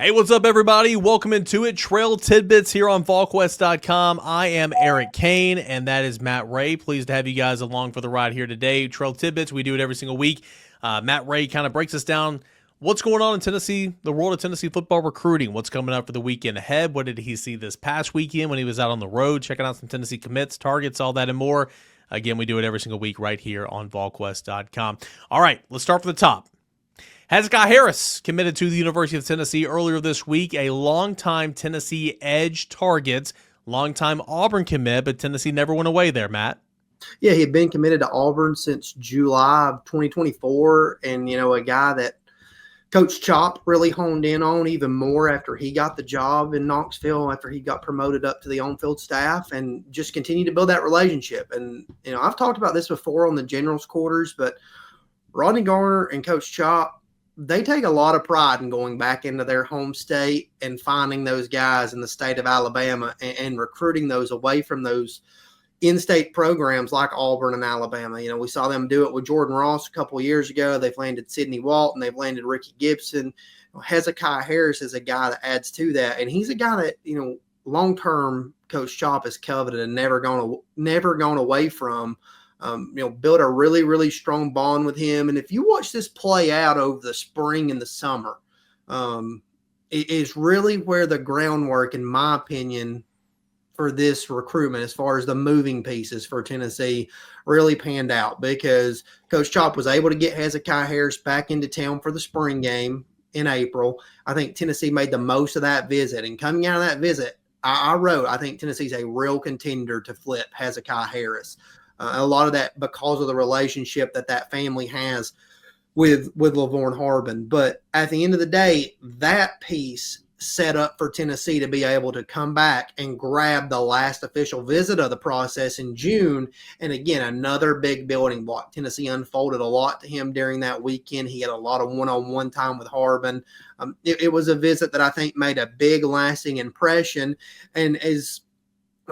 Hey, what's up, everybody? Welcome into it. Trail Tidbits here on Volquest.com. I am Eric Kane, and that is Matt Ray. Pleased to have you guys along for the ride here today. Trail Tidbits, we do it every single week. Matt Ray kind of breaks us down what's going on in Tennessee, the world of Tennessee football recruiting, what's coming up for the weekend ahead. What did he see this past weekend when he was out on the road, checking out some Tennessee commits, targets, all that and more. Again, we do it every single week right here on Volquest.com. All right, let's start from the top. Hezekiah Harris committed to the University of Tennessee earlier this week, a longtime Tennessee edge target, longtime Auburn commit, but Tennessee never went away there, Matt. Yeah, he had been committed to Auburn since July of 2024, and, a guy that Coach Chop really honed in on even more after he got the job in Knoxville, after he got promoted up to the on-field staff, and just continued to build that relationship. And, I've talked about this before on the generals quarters, but Rodney Garner and Coach Chop, they take a lot of pride in going back into their home state and finding those guys in the state of Alabama and recruiting those away from those in-state programs like Auburn and Alabama. We saw them do it with Jordan Ross a couple of years ago. They've landed Sidney Walton. They've landed Ricky Gibson. Hezekiah Harris is a guy that adds to that. And he's a guy that, long-term Coach Chop has coveted and never gone away from. Built a really, really strong bond with him. And if you watch this play out over the spring and the summer, it is really where the groundwork, in my opinion, for this recruitment, as far as the moving pieces for Tennessee, really panned out, because Coach Chop was able to get Hezekiah Harris back into town for the spring game in April. I think Tennessee made the most of that visit. And coming out of that visit, I wrote, I think Tennessee's a real contender to flip Hezekiah Harris. A lot of that because of the relationship that family has with Lavorne Harbin. But at the end of the day, that piece set up for Tennessee to be able to come back and grab the last official visit of the process in June. And again, another big building block. Tennessee unfolded a lot to him during that weekend. He had a lot of one-on-one time with Harbin. It was a visit that I think made a big lasting impression. And as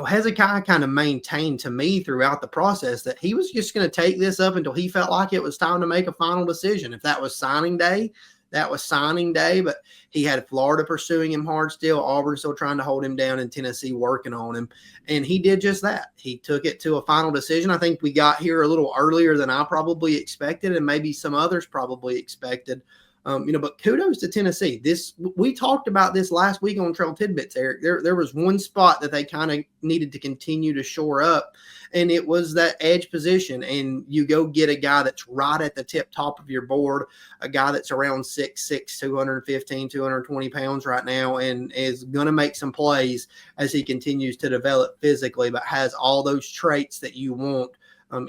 Hezekiah kind of maintained to me throughout the process that he was just going to take this up until he felt like it was time to make a final decision. If that was signing day, that was signing day. But he had Florida pursuing him hard still, Auburn still trying to hold him down, and Tennessee working on him. And he did just that. He took it to a final decision. I think we got here a little earlier than I probably expected, and maybe some others probably expected. But kudos to Tennessee. We talked about this last week on Trail Tidbits, Eric. There was one spot that they kind of needed to continue to shore up, and it was that edge position. And you go get a guy that's right at the tip top of your board, a guy that's around 6'6", 215, 220 pounds right now, and is going to make some plays as he continues to develop physically, but has all those traits that you want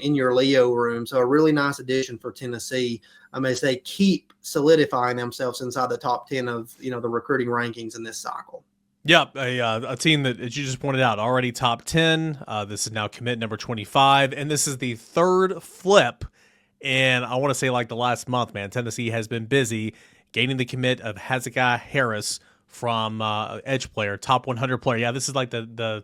in your Leo room. So a really nice addition for Tennessee as they keep solidifying themselves inside the top 10 of, the recruiting rankings in this cycle. Yeah, a team that, as you just pointed out, already top 10. This is now commit number 25, and this is the third flip. And I want to say, like, the last month, man, Tennessee has been busy gaining the commit of Hezekiah Harris from edge player, top 100 player. Yeah, this is like the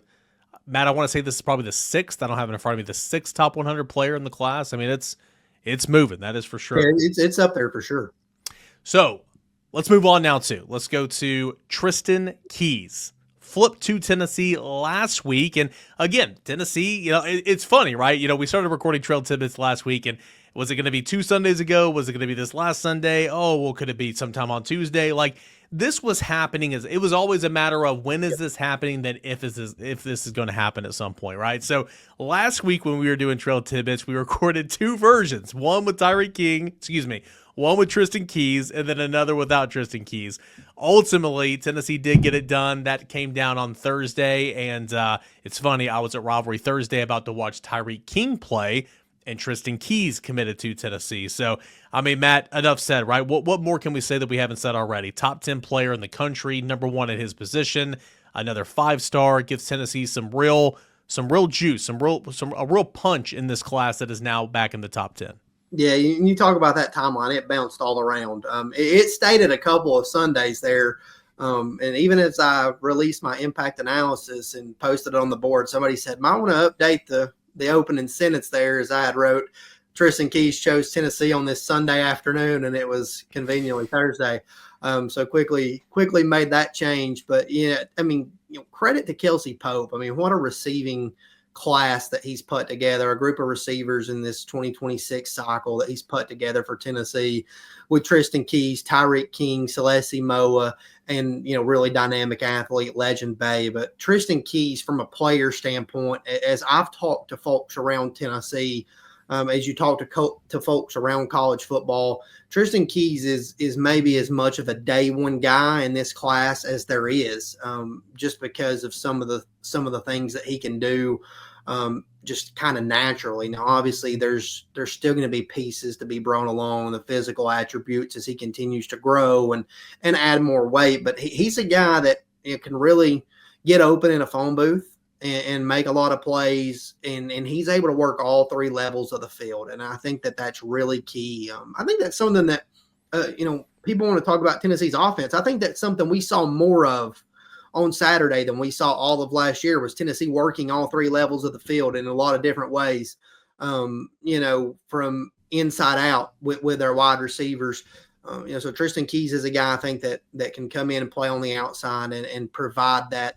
Matt, I want to say this is probably the sixth. I don't have it in front of me. The sixth top 100 player in the class. I mean, it's moving. That is for sure. Yeah, it's up there for sure. So let's move on now let's go to Tristan Keys. Flipped to Tennessee last week. And again, Tennessee, it's funny, right? We started recording Trail Tidbits last week, and was it going to be 2 Sundays ago? Was it going to be this last Sunday? Oh, well, could it be sometime on Tuesday? Like, this was happening. It was always a matter of when is this happening, than if this is going to happen at some point, right? So last week when we were doing Trail Tidbits, we recorded 2 versions, one with one with Tristan Keys, and then another without Tristan Keys. Ultimately, Tennessee did get it done. That came down on Thursday, and it's funny, I was at Rivalry Thursday about to watch Tyreek King play, and Tristan Keys committed to Tennessee. So, I mean, Matt, enough said, right? What more can we say that we haven't said already? Top 10 player in the country, number 1 at his position, another 5-star, gives Tennessee some real juice, a real punch in this class that is now back in the top 10. Yeah, you talk about that timeline, it bounced all around. It stayed at a couple of Sundays there. And even as I released my impact analysis and posted it on the board, somebody said, might want to update the opening sentence there, as I had wrote, Tristan Keys chose Tennessee on this Sunday afternoon, and it was conveniently Thursday. So quickly made that change. But yeah, I mean, credit to Kelsey Pope. I mean, what a receiving class that he's put together, a group of receivers in this 2026 cycle that he's put together for Tennessee with Tristan Keys, Tyreek King, Celeste Moa, and, really dynamic athlete, Legend Bay. But Tristan Keys, from a player standpoint, as I've talked to folks around Tennessee, as you talk to folks around college football, Tristan Keys is maybe as much of a day one guy in this class as there is, just because of some of the things that he can do, just kind of naturally. Now, obviously, there's still going to be pieces to be brought along, the physical attributes as he continues to grow and add more weight. But he's a guy that can really get open in a phone booth and make a lot of plays, and he's able to work all three levels of the field. And I think that that's really key. I think that's something that, people want to talk about Tennessee's offense. I think that's something we saw more of on Saturday than we saw all of last year, was Tennessee working all three levels of the field in a lot of different ways, from inside out with their wide receivers. So Tristan Keys is a guy I think that can come in and play on the outside and provide that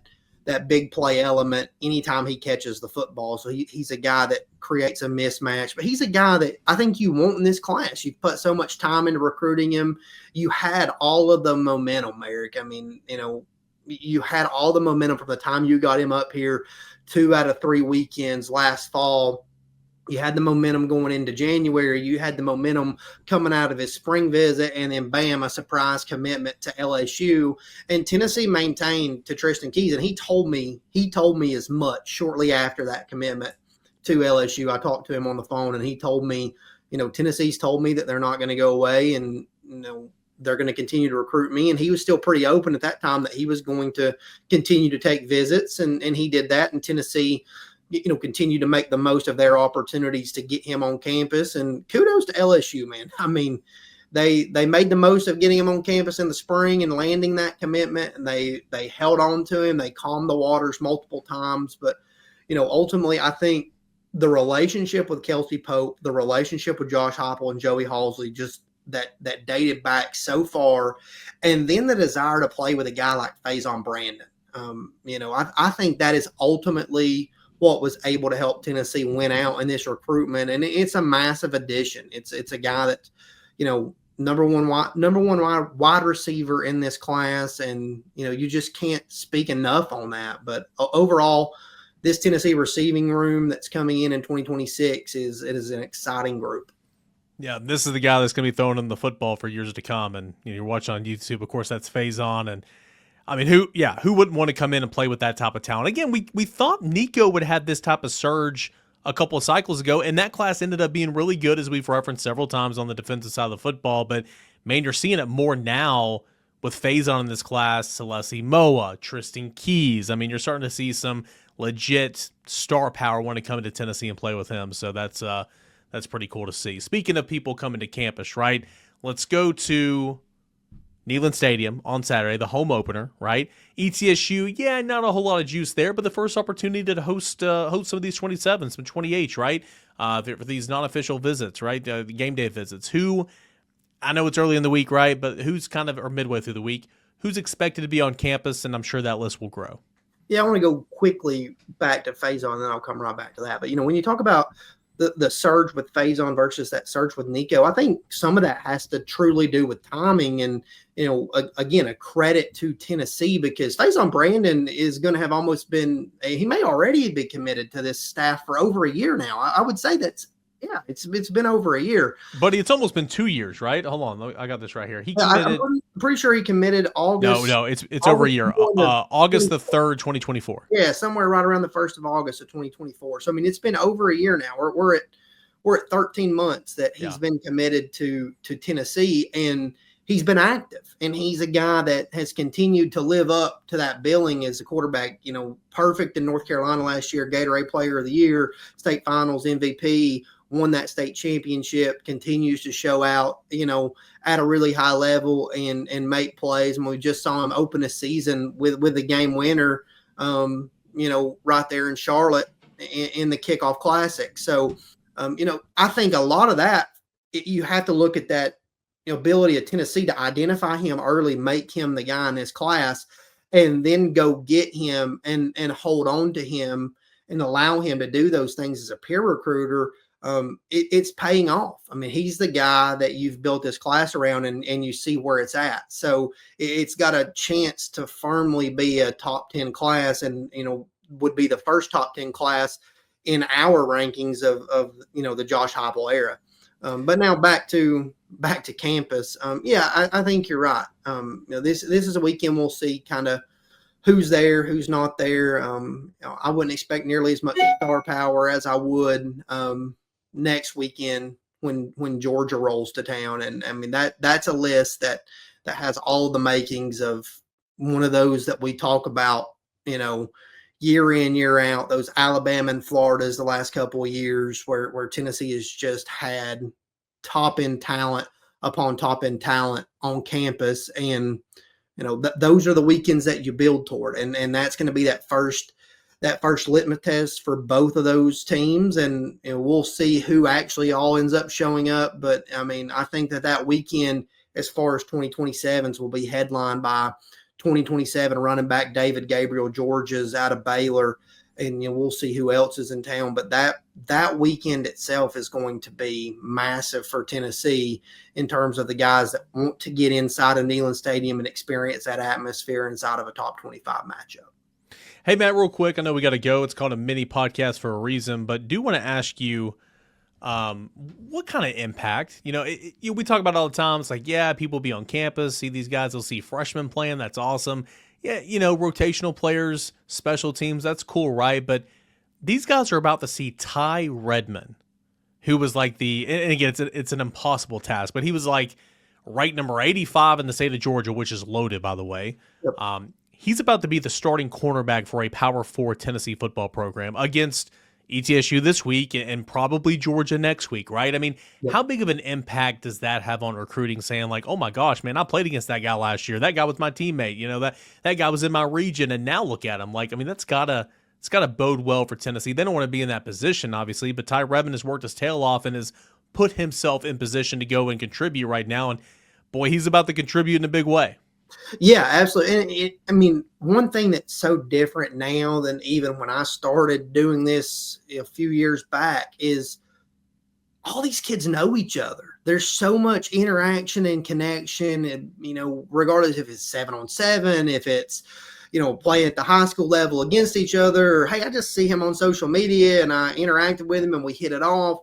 big play element anytime he catches the football. So he's a guy that creates a mismatch, but he's a guy that I think you want in this class. You've put so much time into recruiting him. You had all of the momentum, Eric. I mean, you had all the momentum from the time you got him up here 2 out of 3 weekends last fall. You had the momentum going into January. You had the momentum coming out of his spring visit, and then bam, a surprise commitment to LSU. And Tennessee maintained to Tristan Keys, and he told me as much shortly after that commitment to LSU. I talked to him on the phone, and he told me, Tennessee's told me that they're not going to go away, and they're going to continue to recruit me. And he was still pretty open at that time that he was going to continue to take visits, and he did that. And Tennessee, continue to make the most of their opportunities to get him on campus. And kudos to LSU, man. I mean, they made the most of getting him on campus in the spring and landing that commitment, and they held on to him. They calmed the waters multiple times. But, ultimately, I think the relationship with Kelsey Pope, the relationship with Josh Heupel and Joey Halsley, just that dated back so far. And then the desire to play with a guy like Faison Brandon. I think that is ultimately what was able to help Tennessee win out in this recruitment. And it's a massive addition. It's a guy that, number one wide receiver in this class. And, you just can't speak enough on that. But overall, this Tennessee receiving room that's coming in 2026 is an exciting group. Yeah, this is the guy that's going to be throwing in the football for years to come. And you're watching on YouTube, of course, that's Faison. And I mean, who wouldn't want to come in and play with that type of talent? Again, we thought Nico would have this type of surge a couple of cycles ago, and that class ended up being really good, as we've referenced several times on the defensive side of the football. But, man, you're seeing it more now with Faison in this class, Celeste Moa, Tristan Keys. I mean, you're starting to see some legit star power when it comes to Tennessee and play with him. So that's pretty cool to see. Speaking of people coming to campus, right, let's go to Neyland Stadium on Saturday, the home opener, right? ETSU, not a whole lot of juice there, but the first opportunity to host some of these 27s, some 28s, right? For these non-official visits, right? The game day visits. I know it's early in the week, right? But who's or midway through the week, who's expected to be on campus? And I'm sure that list will grow. Yeah, I want to go quickly back to Faison, and then I'll come right back to that. But, when you talk about the surge with Faison versus that surge with Nico, I think some of that has to truly do with timing. And, again, a credit to Tennessee, because Faison Brandon is going to have almost been – he may already be committed to this staff for over a year now. I would say it's been over a year. But it's almost been 2 years, right? Hold on. I got this right here. He committed – I'm pretty sure he committed August. No, it's over a year. August the 3rd, 2024. Yeah, somewhere right around the 1st of August of 2024. So, I mean, it's been over a year now. We're at 13 months that he's been committed to Tennessee, and he's been active. And he's a guy that has continued to live up to that billing as a quarterback, perfect in North Carolina last year, Gatorade Player of the Year, state finals MVP, won that state championship, continues to show out, at a really high level and make plays. And we just saw him open a season with the game winner, right there in Charlotte in the Kickoff Classic. So, I think a lot of that, you have to look at that ability of Tennessee to identify him early, make him the guy in this class, and then go get him and hold on to him and allow him to do those things as a peer recruiter, it's paying off. I mean, he's the guy that you've built this class around, and you see where it's at. So it's got a chance to firmly be a top 10 class, and, would be the first top 10 class in our rankings of the Josh Heupel era. But now back to campus. I think you're right. This is a weekend we'll see kind of who's there, who's not there. I wouldn't expect nearly as much star power as I would next weekend when Georgia rolls to town. And I mean, that's a list that has all the makings of one of those that we talk about, year in, year out, those Alabama and Floridas the last couple of years where Tennessee has just had top end talent upon top end talent on campus. And, those are the weekends that you build toward. And that's going to be that first litmus test for both of those teams. And we'll see who actually all ends up showing up. But I mean, I think that weekend, as far as 2027s, will be headlined by 2027 running back David Gabriel, Georgia's out of Baylor, and we'll see who else is in town. But that weekend itself is going to be massive for Tennessee in terms of the guys that want to get inside of Neyland Stadium and experience that atmosphere inside of a top 25 matchup. Hey, Matt, real quick, I know we got to go. It's called a mini podcast for a reason, but do want to ask you, what kind of impact, we talk about it all the time. It's like, yeah, people be on campus, see these guys, they'll see freshmen playing. That's awesome. Yeah. Rotational players, special teams, that's cool. Right. But these guys are about to see Ty Redmond, who was like and again, it's an impossible task, but he was like ranked number 85 in the state of Georgia, which is loaded, by the way. Yep. He's about to be the starting cornerback for a Power 4 Tennessee football program against ETSU this week and probably Georgia next week, right? I mean, yep. How big of an impact does that have on recruiting, saying like, oh my gosh, man, I played against that guy last year. That guy was my teammate. That guy was in my region, and now look at him. Like, I mean, it's gotta bode well for Tennessee. They don't want to be in that position, obviously, but Ty Redmond has worked his tail off and has put himself in position to go and contribute right now. And boy, he's about to contribute in a big way. Yeah, absolutely. And one thing that's so different now than even when I started doing this a few years back is all these kids know each other. There's so much interaction and connection, and, regardless if it's 7-on-7, if it's, playing at the high school level against each other, or, hey, I just see him on social media and I interacted with him and we hit it off.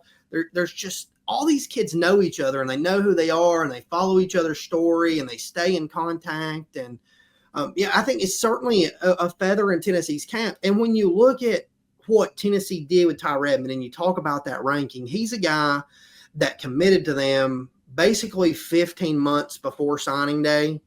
There's just all these kids know each other, and they know who they are, and they follow each other's story, and they stay in contact. And I think it's certainly a feather in Tennessee's cap. And when you look at what Tennessee did with Ty Redmond, and you talk about that ranking, he's a guy that committed to them basically 15 months before signing day.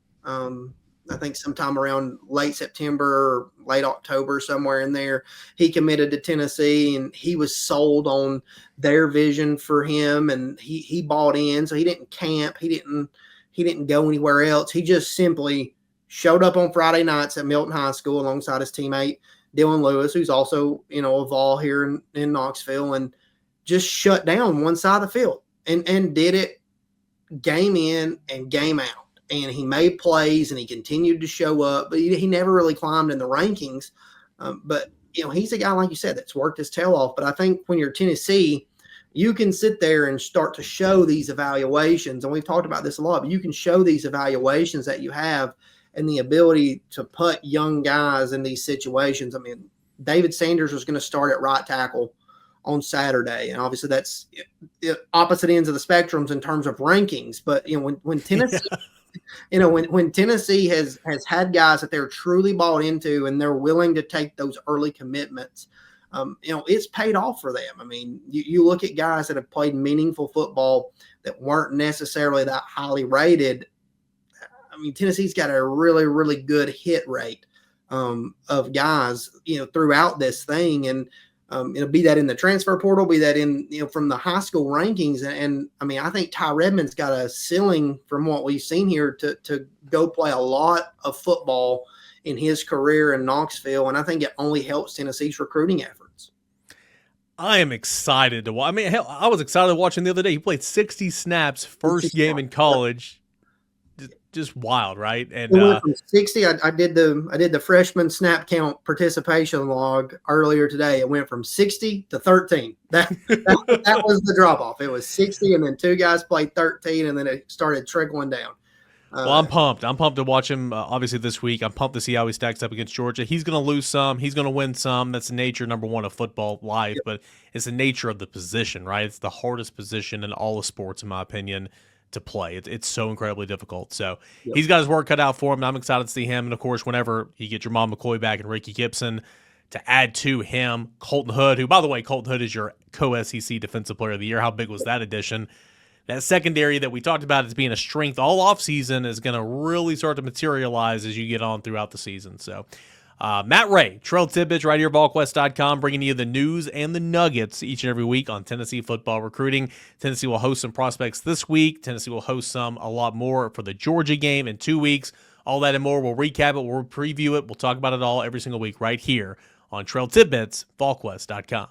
I think sometime around late September or late October, somewhere in there, he committed to Tennessee, and he was sold on their vision for him, and he bought in. So he didn't camp. He didn't go anywhere else. He just simply showed up on Friday nights at Milton High School alongside his teammate, Dylan Lewis, who's also, a Vol here in Knoxville, and just shut down one side of the field and did it game in and game out. And he made plays, and he continued to show up, but he never really climbed in the rankings. But, he's a guy, like you said, that's worked his tail off. But I think when you're Tennessee, you can sit there and start to show these evaluations. And we've talked about this a lot, but you can show these evaluations that you have and the ability to put young guys in these situations. I mean, David Sanders was going to start at right tackle on Saturday. And obviously that's opposite ends of the spectrums in terms of rankings. But, when Tennessee – when Tennessee has had guys that they're truly bought into and they're willing to take those early commitments, it's paid off for them. I mean, you look at guys that have played meaningful football that weren't necessarily that highly rated. I mean, Tennessee's got a really, really good hit rate of guys, throughout this thing. And be that in the transfer portal, be that in, from the high school rankings. And I mean, I think Ty Redmond's got a ceiling from what we've seen here to go play a lot of football in his career in Knoxville. And I think it only helps Tennessee's recruiting efforts. I am excited to watch. I mean, hell, I was excited to watch him the other day. He played 60 snaps, first game in college. Just wild, right? And it went from 60. I did the freshman snap count participation log earlier today. It went from 60 to 13. That was the drop off. It was 60, and then two guys played 13, and then it started trickling down. Well, I'm pumped. I'm pumped to watch him, obviously, this week. I'm pumped to see how he stacks up against Georgia. He's going to lose some. He's going to win some. That's the nature, number one, of football life, Yep. but it's the nature of the position, right? It's the hardest position in all of sports, in my opinion, to play. It's so incredibly difficult. So Yep. he's got his work cut out for him, and I'm excited to see him. And, of course, whenever you get Jamal McCoy back and Ricky Gibson, to add to him Colton Hood, who, by the way, Colton Hood is your co-SEC Defensive Player of the Year. How big was that addition? That secondary that we talked about as being a strength all offseason is going to really start to materialize as you get on throughout the season. So, Matt Ray, Trail Tidbits, right here, Volquest.com, bringing you the news and the nuggets each and every week on Tennessee football recruiting. Tennessee will host some prospects this week. Tennessee will host a lot more for the Georgia game in 2 weeks. All that and more. We'll recap it. We'll preview it. We'll talk about it all every single week right here on Trail Tidbits, Volquest.com.